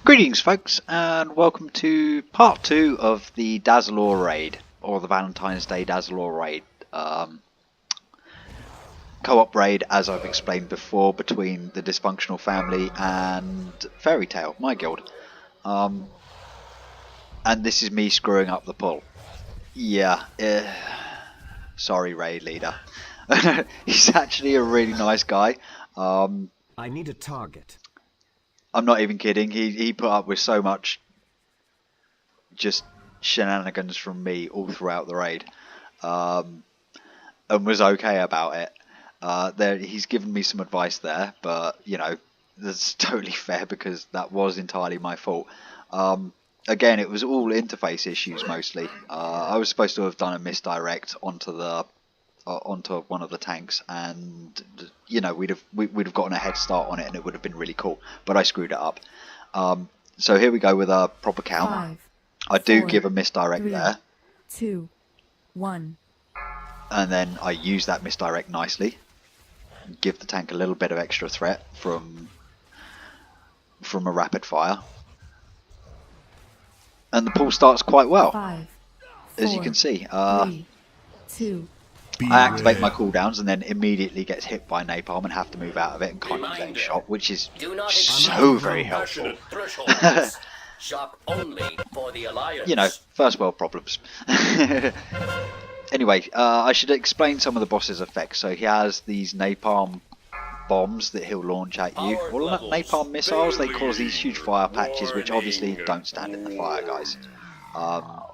Greetings folks and welcome to part 2 of the Dazzlor raid, or the Valentine's Day Dazzlor raid. Co-op raid, as I've explained before, between the Dysfunctional Family and Fairy Tail, my guild. And this is me screwing up the pull. Yeah, sorry raid leader. He's actually a really nice guy. I need a target. I'm not even kidding, he put up with so much just shenanigans from me all throughout the raid, and was okay about it. He's given me some advice there, but you know, that's totally fair because that was entirely my fault. Again, it was all interface issues mostly. I was supposed to have done a misdirect onto one of the tanks, and you know, we'd have gotten a head start on it, and it would have been really cool. But I screwed it up. So here we go with a proper count. 5, I do 4, give a misdirect 3, there, 2, 1. and then I use that misdirect nicely. Give the tank a little bit of extra threat from a rapid fire, and the pull starts quite well, 5, as you 4, can see. 3, 2. I activate my cooldowns and then immediately gets hit by napalm and have to move out of it and can't use any shot, which is so very helpful. Shock only for the Alliance. You know, first world problems. Anyway, I should explain some of the boss's effects. So he has these napalm bombs that he'll launch at you. Well, napalm missiles, they cause these huge fire patches, which obviously don't stand in the fire, guys.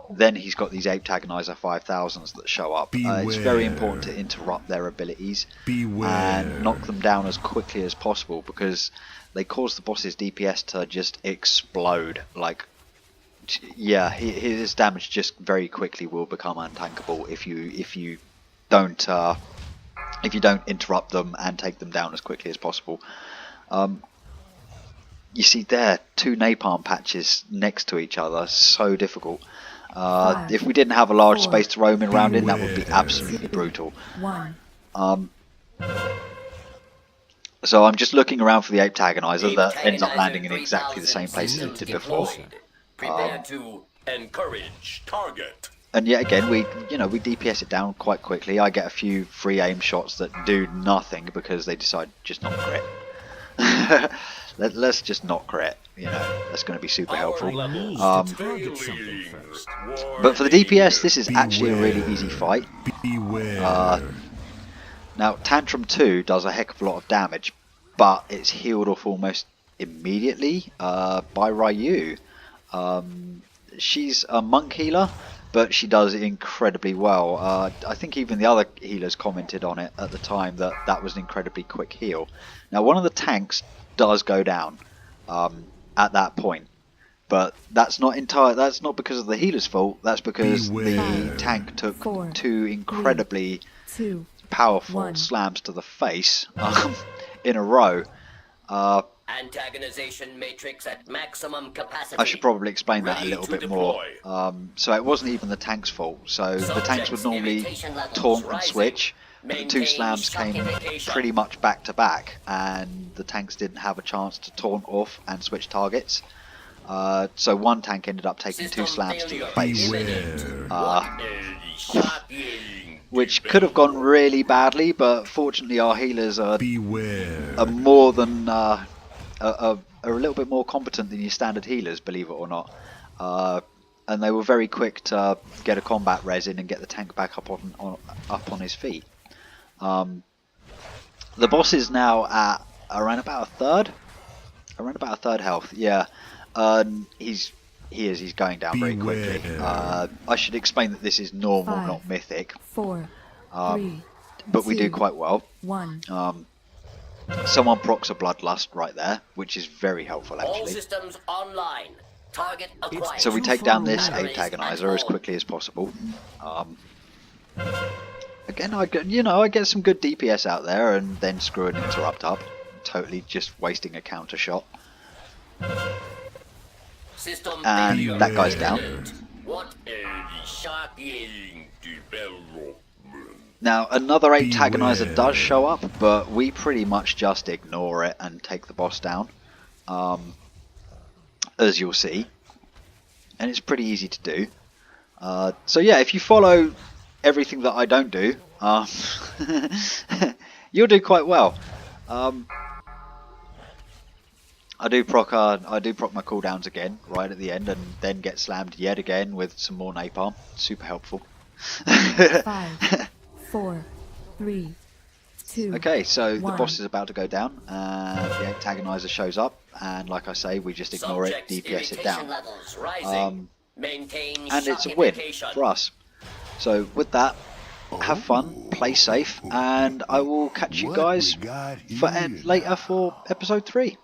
Then he's got these Apetagonizer 5000s that show up. It's very important to interrupt their abilities and knock them down as quickly as possible, because they cause the boss's DPS to just explode. Like, yeah, his damage just very quickly will become untankable if you don't interrupt them and take them down as quickly as possible. You see there, two napalm patches next to each other, so difficult. If we didn't have a large space to roam around in, that would be absolutely brutal. 1. So I'm just looking around for the Apetagonizer that ends up landing in exactly the same place as it did before. Prepare to encourage target. And yet again, we DPS it down quite quickly. I get a few free aim shots that do nothing because they decide just not crit. Let's just not crit. You know, that's going to be super helpful. Target something first. But for the DPS, this is actually a really easy fight. Now, Tantrum 2 does a heck of a lot of damage, but it's healed off almost immediately by Ryu. She's a monk healer, but she does it incredibly well. I think even the other healers commented on it at the time that that was an incredibly quick heal. Now, one of the tanks does go down at that point, but that's not because of the healer's fault. That's because the tank took 2 incredibly 2. powerful 1. slams to the face in a row. Antagonization matrix at maximum capacity. I should probably explain that a Ready little to bit more. So it wasn't even the tank's fault. So the tanks would normally taunt and switch, but the 2 slams came pretty much back to back, and the tanks didn't have a chance to taunt off and switch targets. So one tank ended up taking 2 slams to the face, which could have gone really badly, but fortunately our healers are more than are a little bit more competent than your standard healers, believe it or not. And they were very quick to get a combat res in and get the tank back up on his feet. The boss is now at around about a third health. Yeah, he's going down very quickly. I should explain that this is normal, 5, not mythic. 4, 3, But we do 2, quite well. 1. Someone procs a bloodlust right there, which is very helpful All actually. systems online. Target acquired. So we take down this Apetagonizer as quickly as possible. Again, I get some good DPS out there, and then screw an interrupt up, totally just wasting a counter shot. System And failure. that guy's down. What a shocking development. Now, another Apetagonizer does show up, but we pretty much just ignore it and take the boss down. as you'll see, and it's pretty easy to do. So yeah, if you follow everything that I don't do, you'll do quite well. I do proc my cooldowns again right at the end, and then get slammed yet again with some more napalm. Super helpful. 5, 4, 3, 2. Okay, so the 1. boss is about to go down. The antagonizer shows up, and like I say, we just ignore it, DPS it down. And it's a win for us. So with that, have fun, play safe, and I will catch you guys later for episode 3.